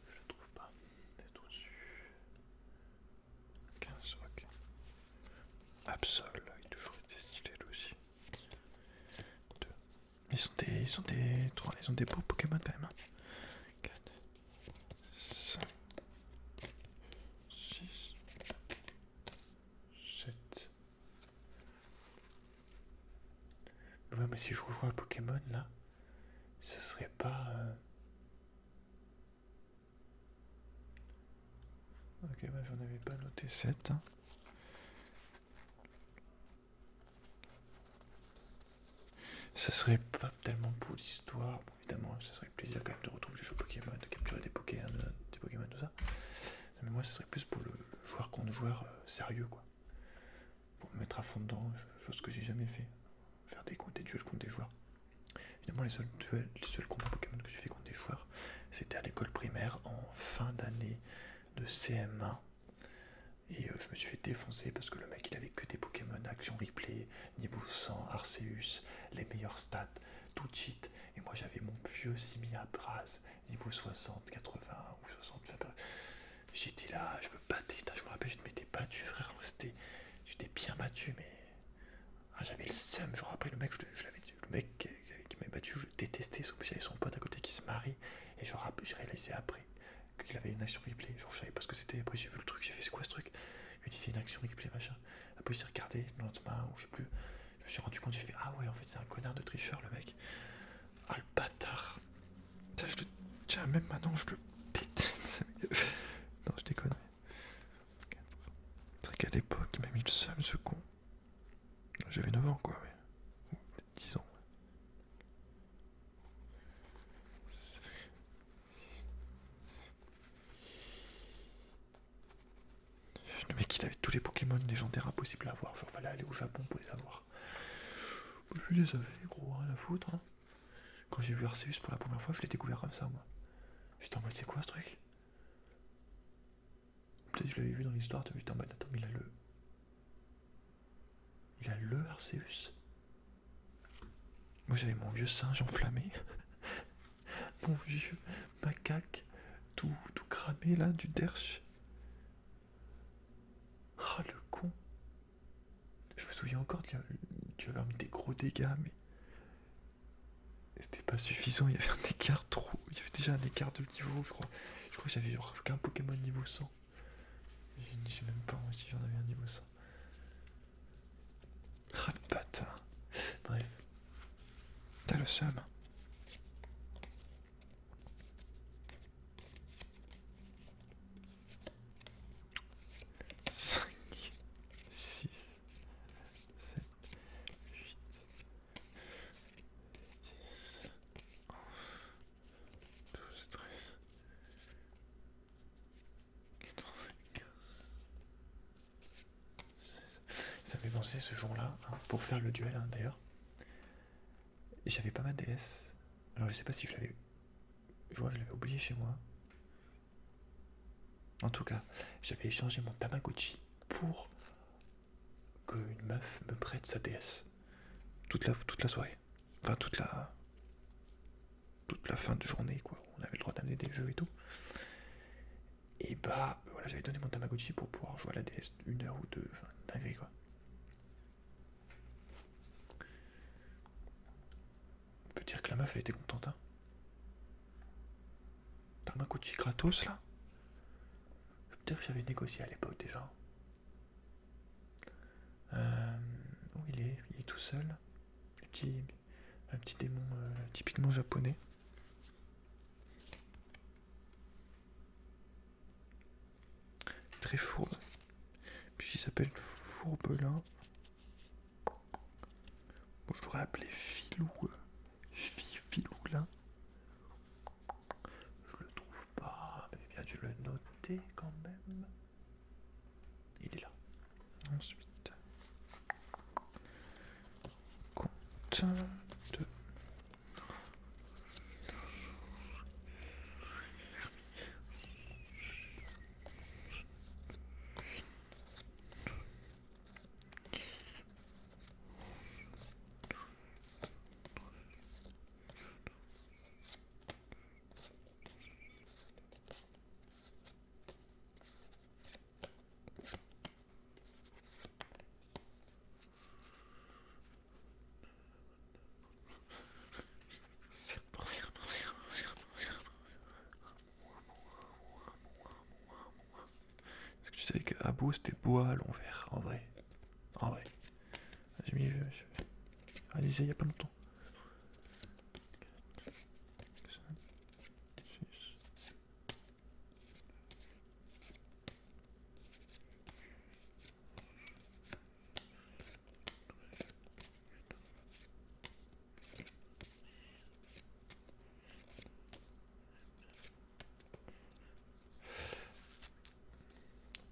Je le trouve pas. C'est au-dessus. 15, ok. Absol, il a toujours été stylé lui aussi. 2. Ils ont des beaux Pokémon quand même. 4, 5, 6, 7. Ouais, mais si je rejoue un Pokémon là, ça serait pas. Ok, bah j'en avais pas noté 7. Hein. Ça serait pas tellement pour l'histoire. Bon, évidemment, ça serait plaisir quand même de retrouver les jeux Pokémon, de capturer des Pokémon, tout ça. Mais moi, ça serait plus pour le joueur contre joueur sérieux, quoi. Pour me mettre à fond dedans, chose que j'ai jamais fait. Faire des duels contre des joueurs. Évidemment, les seuls combats Pokémon que j'ai fait contre des joueurs, c'était à l'école primaire en fin d'année de CM1. Et je me suis fait défoncer parce que le mec il avait que des Pokémon action replay, niveau 100, Arceus, les meilleurs stats, tout cheat. Et moi j'avais mon vieux Simiabras, niveau 60, 80 ou 60. J'étais là, je me battais, je me rappelle, je m'étais battu, frère. J'étais bien battu, mais. Ah, j'avais le seum, je me rappelle, le mec, le mec qui m'avait battu, je le détestais, sauf que j'avais son pote à côté qui se marie. Et je réalisais après qu'il avait une action replay, genre je savais pas ce que c'était, après j'ai vu le truc, j'ai fait c'est quoi ce truc, il me dit c'est une action replay machin, après j'ai regardé le lendemain ou je sais plus, je me suis rendu compte, j'ai fait ah ouais en fait c'est un connard de tricheur le mec, ah le bâtard, tiens même maintenant je le déteste, non je déconne, c'est vrai qu'à l'époque il m'a mis le seum ce con, j'avais 9 ans quoi, mais 10 ans. Le mec il avait tous les Pokémon légendaires impossibles à avoir, genre fallait aller au Japon pour les avoir. Je les avais gros, rien à foutre. Hein. Quand j'ai vu Arceus pour la première fois, je l'ai découvert comme ça moi. J'étais en mode c'est quoi ce truc? Peut-être que je l'avais vu dans l'histoire, j'étais en mode attends mais il a le Arceus. Moi j'avais mon vieux singe enflammé, mon vieux macaque tout cramé là, du derche. Ah le con. Je me souviens encore, tu avais mis des gros dégâts, mais c'était pas suffisant, il y avait un écart trop. Il y avait déjà un écart de niveau, je crois. Je crois que j'avais genre qu'un Pokémon niveau 100. Je ne sais même pas si j'en avais un niveau 100. Ah le bâtard. Bref. T'as le seum. 5, 6, 7, 8, 10, 12, 13, 14, 15, 16. Ça me fait penser ce jour-là, hein, pour faire le duel d'ailleurs. J'avais pas ma DS. Alors je sais pas si je l'avais. Je crois que je l'avais oublié chez moi. En tout cas, j'avais échangé mon Tamagotchi pour qu'une meuf me prête sa DS. Toute la soirée. Enfin toute la fin de journée quoi. On avait le droit d'amener des jeux et tout. Et bah voilà, j'avais donné mon Tamagotchi pour pouvoir jouer à la DS 1 heure ou deux. Enfin, dinguerie quoi. la meuf elle était contente, hein. Tamagotchi gratos là. Je peux dire que j'avais négocié à l'époque déjà. Où il est? Il est tout seul. Un petit démon typiquement japonais. Très fourbe. Puis il s'appelle Fourbelin. Bon, je l'aurais appelé Filou. Filou là. Je le trouve pas. J'ai bien dû le noter quand même. Il est là. Ensuite. Compte de. Tu savais que Abo c'était bois à l'envers, en vrai. En vrai. J'ai mis. Réalisé il y a pas longtemps.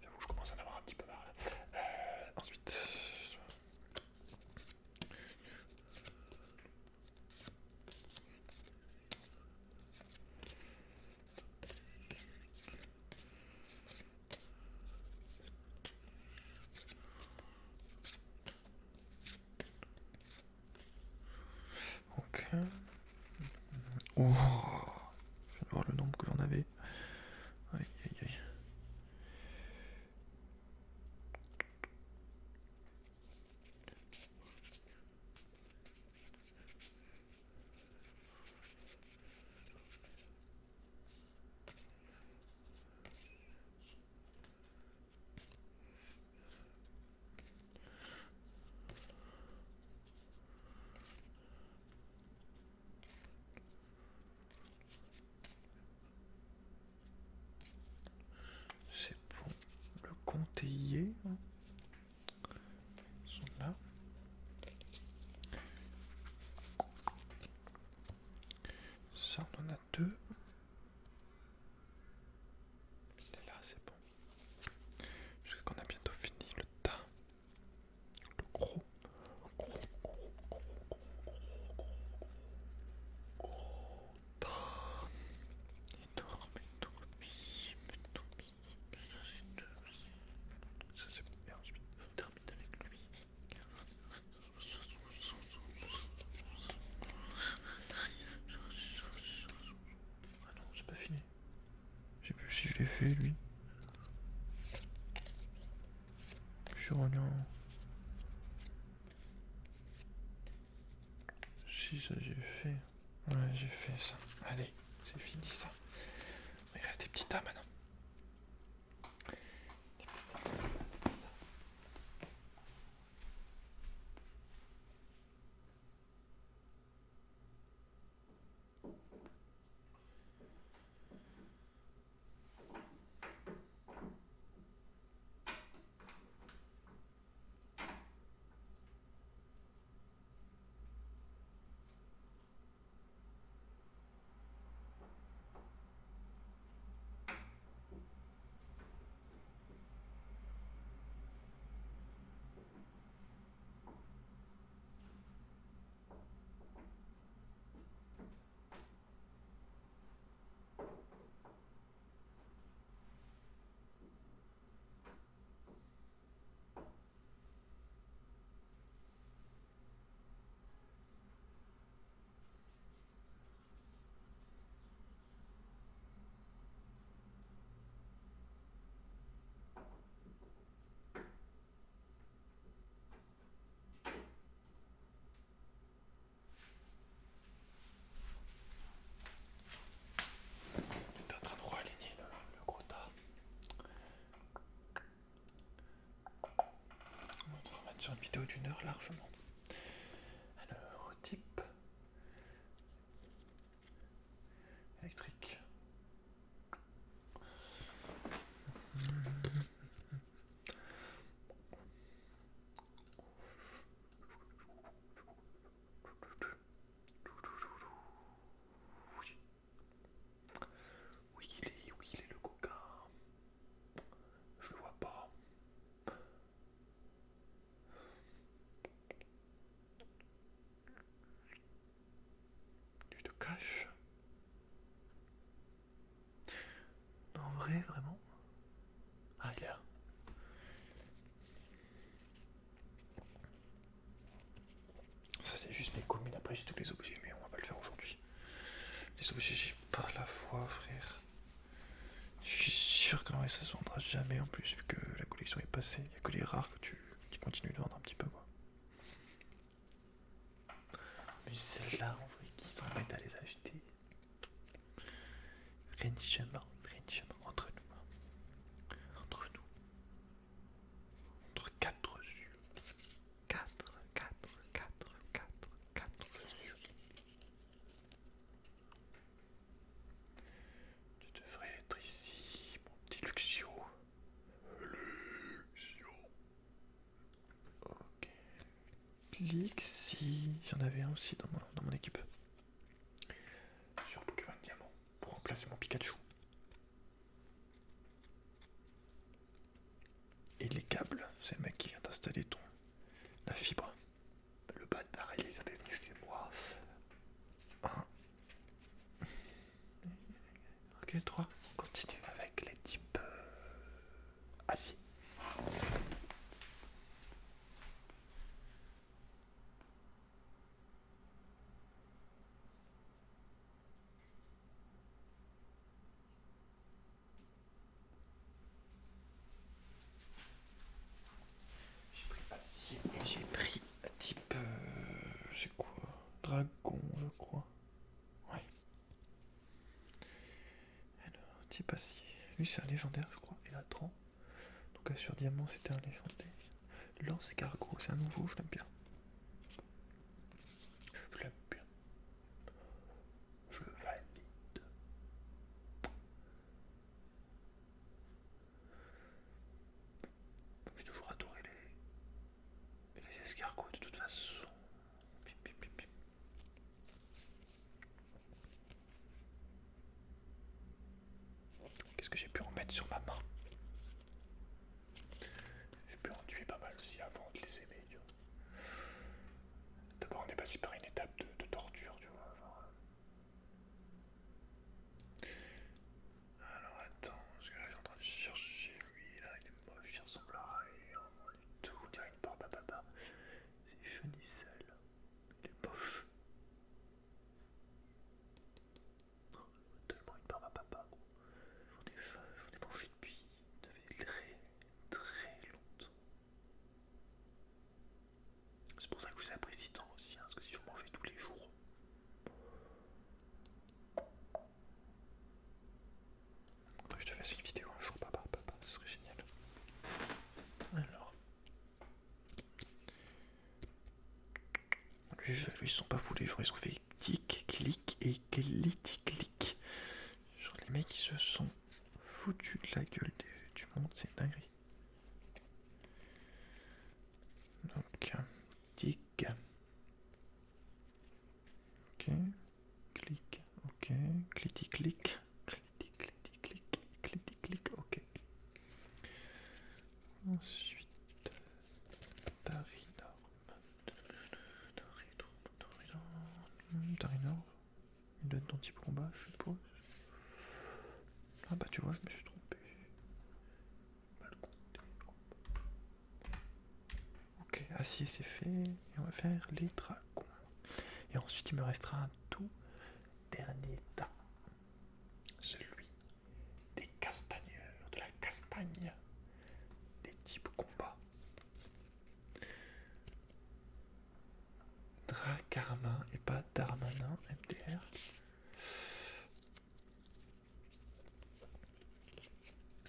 J'avoue que je commence à en avoir un petit peu marre là. Ensuite. Ok. Oh. Je viens de voir le nombre que j'en avais. Aïe aïe aïe. C'est bon. Le compte y est. Ils sont là. Ça, on en a deux. Il est là, c'est bon. Je sais qu'on a bientôt fini le tas. Le gros. Gros tas. Énorme. Ça, c'est bien. Ensuite, on termine avec lui. Ah non, c'est pas fini. Je sais plus si je l'ai fait, lui. Je suis revenu en... Si, ça j'ai fait. Ouais, j'ai fait ça. Allez, c'est fini ça. Il reste des petits tas maintenant. largement. Alors, type électrique. Où il est le coquin? Je le vois pas. Tu te caches? Non, en vrai, vraiment? Ah, il est là. Ça, c'est juste mes communes. Après, j'ai tous les objets, mais on va pas le faire aujourd'hui. Les objets, j'ai pas la foi, frère. Je suis sûr que ça se vendra jamais en plus, vu que la collection est passée. Il y a que les rares que tu continues de vendre un petit peu, quoi. Mais celles-là, en vrai, qui s'embêtent à les acheter? Franchement, entre nous. Entre nous. Entre quatre yeux. Quatre yeux. Tu devrais être ici, mon petit Luxio. Luxio. Ok. Clique si j'en avais un aussi dans mon équipe. Sur Pokémon Diamant. Pour remplacer mon Pikachu. Et les câbles, c'est le mec qui vient d'installer la fibre. Le bâtard, il est venu chez moi. 1. Ok, 3. On continue avec les types assis. J'ai pris acier et j'ai pris type. C'est quoi? Dragon, je crois. Ouais. Alors, type acier. Lui, c'est un légendaire, je crois. Il a 30. Donc, sur Diamant, c'était un légendaire. Lance Cargo, c'est un nouveau, je l'aime bien. Je l'aime bien. Je valide. J'ai toujours adoré les escargots de toute façon. Pip, pip, pip, pip. Qu'est-ce que j'ai pu en mettre sur ma main? J'ai pu en tuer pas mal aussi avant de les aimer, tu vois. D'abord, on est passé par une étape de torture, tu vois. Genre. Alors attends, parce que là, je suis en train de chercher lui. Là, il est moche, il ressemble à rien du tout. On dirait une barbe à papa. C'est Chenicel. Il est moche. Tellement une barbe à papa, gros. J'en ai mangé depuis. Ça fait très longtemps. C'est pour ça que je vous apprécie tant aussi, hein, parce que si je mangeais tous les jours. Faudrait que je te fasse une vidéo un jour, papa, ce serait génial. Alors. Lui, ils sont pas fous, les gens, ils ont fait tic, clic et clic. Genre, les mecs, ils se sont foutus de la gueule du monde, c'est une dinguerie. Donc, tic. Ok. Clic. Ok. Clic. Clic. Ok. Ensuite, Darinor. Il donne ton type combat, je suppose. Ah bah tu vois, je me suis trompé. Mal compté. Ok, acier c'est fait. Et on va faire les dragons. Et ensuite il me restera un tout dernier tas. Celui des castagneurs, de la castagne. Des types combat. Dracarmin et pas Darmanin, MDR.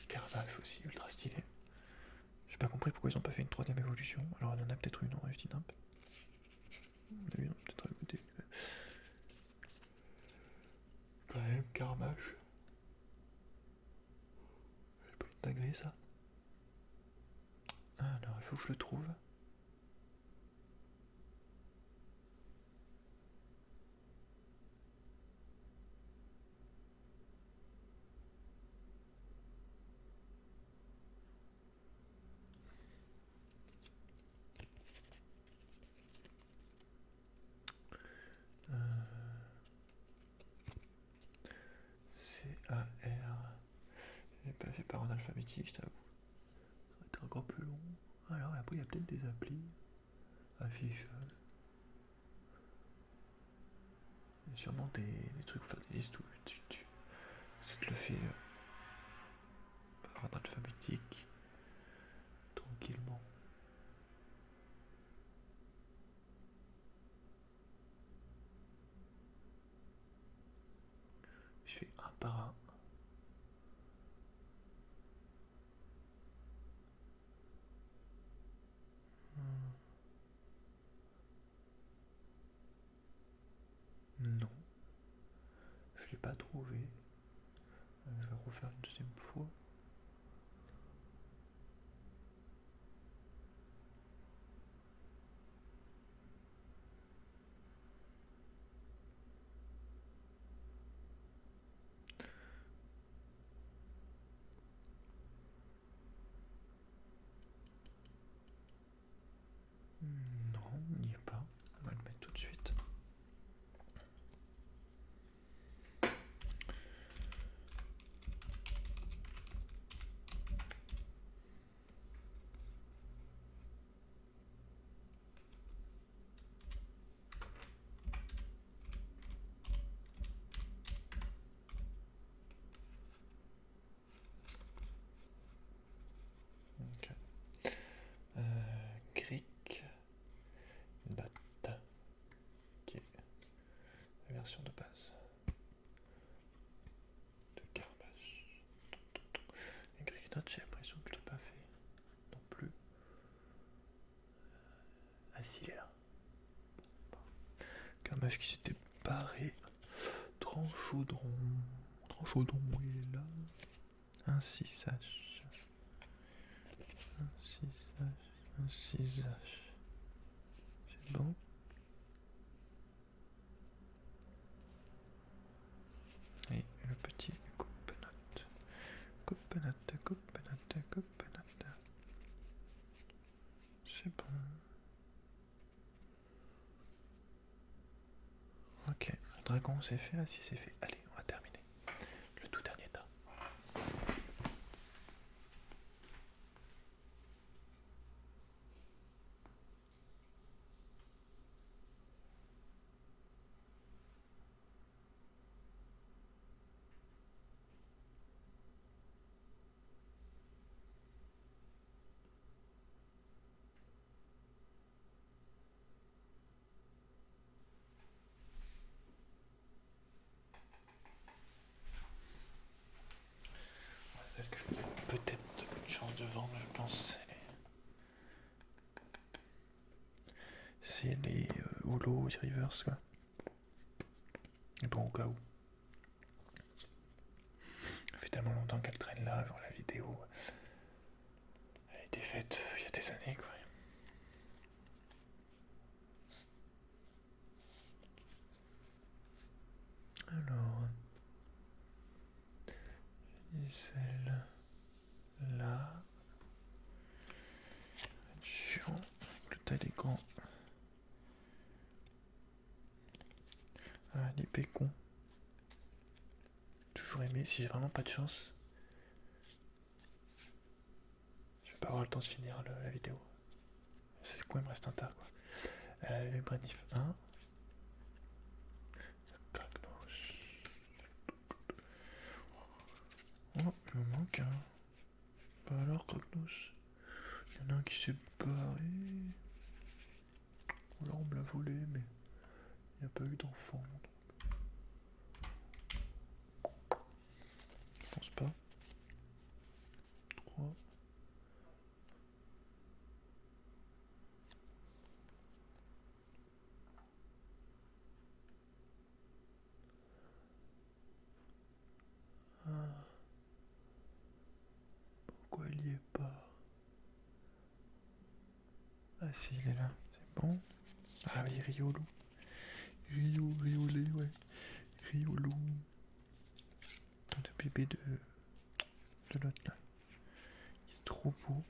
Carnage aussi, ultra stylé. J'ai pas compris pourquoi ils ont pas fait une troisième évolution? Alors il y en a peut-être une, je dis nimp. Ils ont peut-être rajouté. Quand même, Carmache. C'est pas une dinguerie ça. Alors il faut que je le trouve. C-A-R. Je l'ai pas fait par ordre alphabétique, je t'avoue. Ça aurait été encore plus long. Alors après il y a peut-être des applis. Affichage. Il y a sûrement des trucs pour faire des listes où ça te le fait par ordre alphabétique. Tranquillement. Je fais un par un. Non, je l'ai pas trouvé. Je vais refaire une deuxième fois. Non, il n'y est pas. On va le mettre tout de suite. Ok. Cric. Date. Ok. La version de base. De Carbache. Et Cric Note, j'ai l'impression que je l'ai pas fait. Non plus. Ah si, il est là. Carbache qui s'était barré. Tranchaudron. Tranchaudron, il est là. Un 6H. Un 6H. Un 6H. C'est bon. Et le petit coupe-note. Coupe-note, coupe-note, coupe-note. C'est bon. Ok, le dragon c'est fait, ah si c'est fait. Allez, on va terminer. Le tout dernier tas. Celle que je peut-être une chance de vendre, je pense, c'est les Holo Reverse quoi. Et bon, au cas où. Ça fait tellement longtemps qu'elle traîne là, genre la vidéo. Elle a été faite il y a des années quoi. Alors, celle-là. Chiant, le tas d'écran. Ah, les pécons. Toujours aimé, si j'ai vraiment pas de chance, je vais pas avoir le temps de finir la vidéo. C'est quoi, il me reste un tas quoi. Les Branif 1. Kragnos. Oh, il me manque un. Bah alors, Kragnos. Il y en a un qui s'est barré. Ou alors on me l'a volé, mais il n'y a pas eu d'enfant. Je pense pas. 3. si, il est là. C'est bon. Ah oui, Riolu. Riolet, ouais. Riolu. Le bébé de l'autre là. Il est trop beau.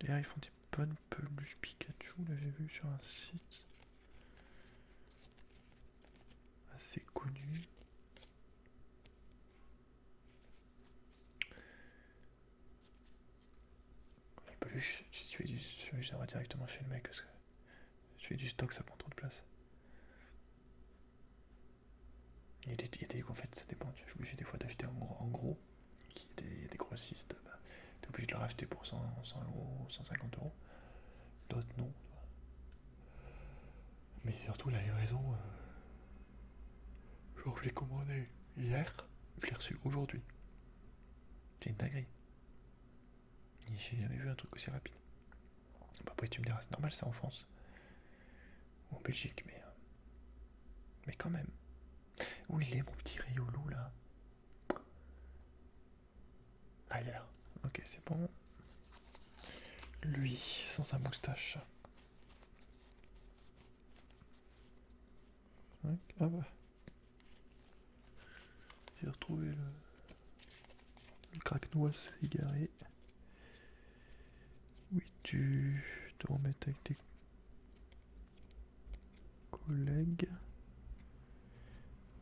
D'ailleurs, ils font des bonnes peluches Pikachu, là, j'ai vu sur un site assez connu. Les peluches, si tu fais du. J'envoie directement chez le mec parce que je fais du stock, ça prend trop de place. Il y a des en fait, ça dépend. Je suis obligé des fois d'acheter en gros. Il y a des grossistes, bah, t'es obligé de le racheter pour 100 euros, 150 euros. D'autres non. Mais surtout la livraison, genre je l'ai commandé hier, je l'ai reçu aujourd'hui. C'est une dinguerie. J'ai jamais vu un truc aussi rapide. Bah après tu me diras, c'est normal, c'est en France. Ou en Belgique, mais quand même. Où il est mon petit Riolu là? Ah il est là. Ok, c'est bon. Lui, sans sa moustache. Ouais, ah bah. J'ai retrouvé le craque-noix égaré. Oui, tu te remettes avec tes collègues.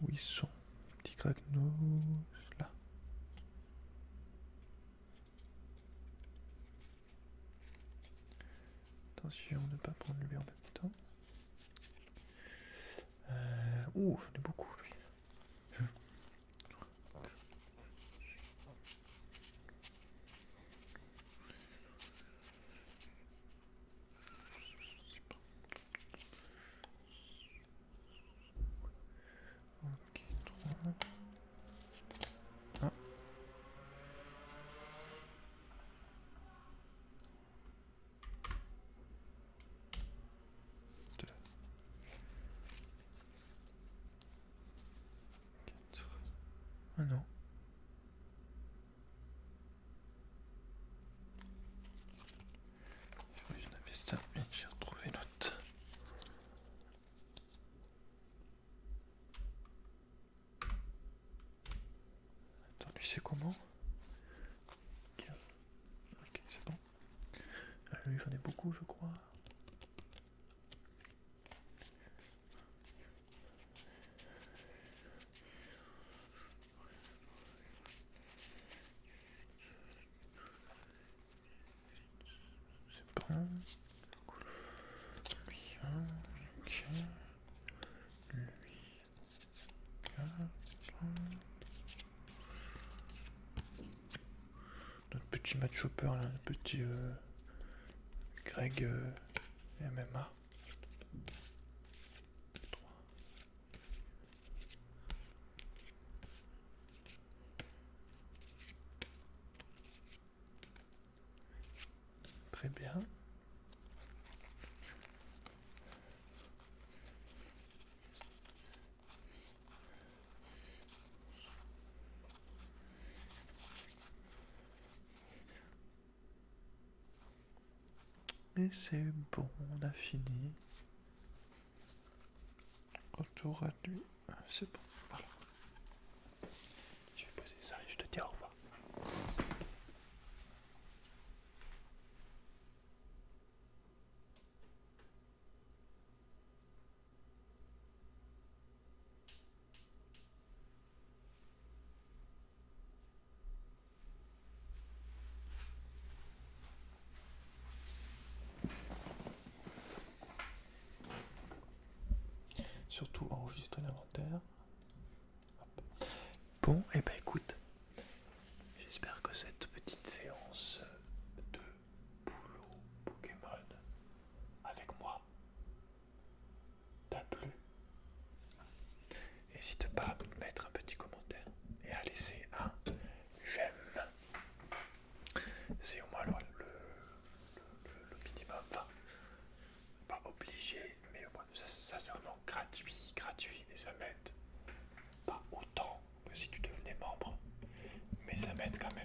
Où ils sont? Petit craque-noix. Là. Attention de ne pas prendre lui en même temps. Ouh, j'en ai beaucoup lui. Ok, 3. Ah. 2. 4. Ah non. J'en avais ça, mais j'ai retrouvé l'autre. Attends, lui c'est comment? Ok, c'est bon. Lui j'en ai beaucoup je crois. C'est bon. Lui, ok. Lui, 4. Notre petit match chopper là, le petit Greg MMA. 3. Très bien. Et c'est bon, on a fini. Retour à lui. C'est bon, voilà. Je vais poser ça et je te dis au revoir. Surtout enregistrer l'inventaire. Bon, et bah écoute, j'espère que cette petite séance de boulot Pokémon avec moi t'a plu. N'hésite pas à me mettre un petit commentaire et à laisser un j'aime. C'est au moins le minimum. Enfin, pas obligé, mais au moins ça c'est vraiment gratuit et ça m'aide pas autant que si tu devenais membre, mais ça m'aide quand même.